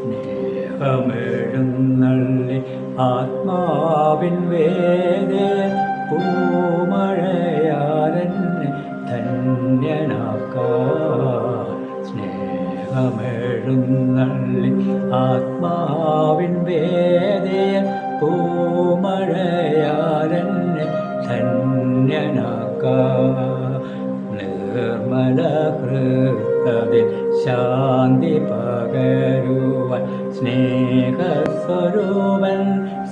സ്നേഹമെഴുന്നള്ളി ആത്മാവിൻ വേദേ പൂമഴയാലെന്നെ ധന്യനാക്കാൻ. സ്നേഹമെഴുന്നള്ളി ആത്മാവിൻ വേദേ പൂമഴയാലെന്നെ ധന്യനാക്കാൻ. നിർമ്മല ഹൃദയത്തിൽ ശാന്തി പകരുവാൻ സ്നേഹസ്വരൂപൻ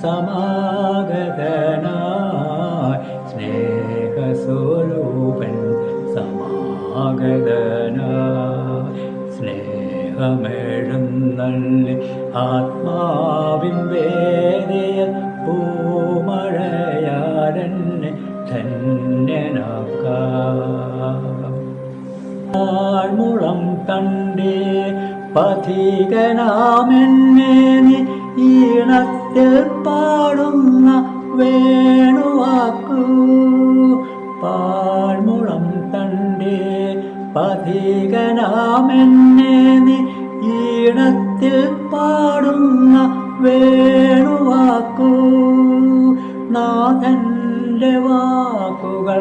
സമാഗതനായി. സ്നേഹസ്വരൂപൻ സമാഗതനായി. സ്നേഹമെഴുന്നള്ളി ആത്മാവിൻ വേദിയിൽ പൂമഴയാലെന്നെ ധന്യനാക്കാം. ആഴ്മുളം തണ്ടേ പഥികനാമെന്നെ നീ ഈണത്തിൽ പാടുന്ന വേണുവാക്കൂ. പാഴ്മുളം തണ്ടേ പഥികനാമെന്നെ നീ ഈണത്തിൽ പാടുന്ന വേണുവാക്കൂ. നാഥന്റെ വാക്കുകൾ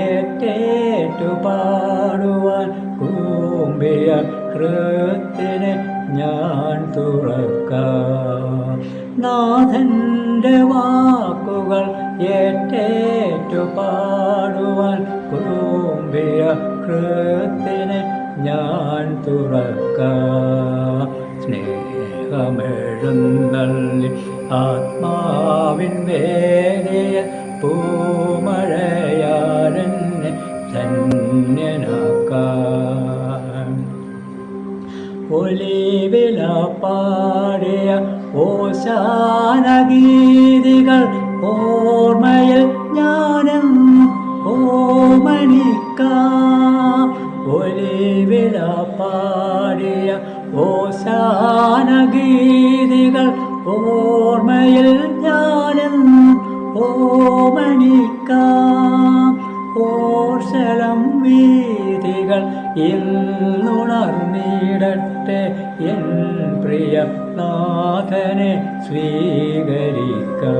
ഏറ്റേറ്റു പാടുവാൻ കൂമ്പിയ ഹൃത്തിനെ ഞാൻ തുറക്കാം. നാഥന്റെ വാക്കുകൾ ഏറ്റേറ്റു പാടുവാൻ കൂമ്പിയ ഹൃത്തിനെ ഞാൻ തുറക്കാം. സ്നേഹമെഴുന്നള്ളി ആത്മാവിൻ വേദിയിൽ പൂമഴയാലെന്നെ ധന്യനാക്കാൻ. ഒലിവില പാടിയ ഓശാനഗീതികൾ ഓർമ്മയിൽ ഞാനെന്നും ഓമനിക്കാം. ഒലിവില പാടിയ ഓശാനഗീതികൾ ഓർമ്മയിൽ ഞാനെന്നും ഓമനിക്കാം. ഓർശലം വീഥികൾ ഇന്നുണർന്നിടട്ടെ എൻ പ്രിയ നാഥനെ സ്വീകരിക്കാൻ.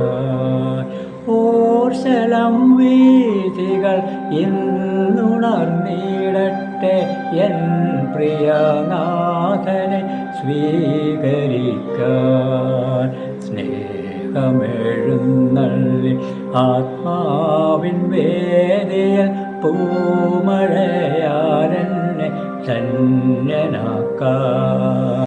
ഓർശലം വീഥികൾ ഇന്നുണർന്നിടട്ടെ എൻ പ്രിയ നാഥനെ സ്വീകരിക്കാൻ. സ്നേഹമെഴുന്നള്ളി ആത്മാവിൻ വേദിയിൽ പൂമഴയാലെന്നെ ധന്യനാക്കാൻ.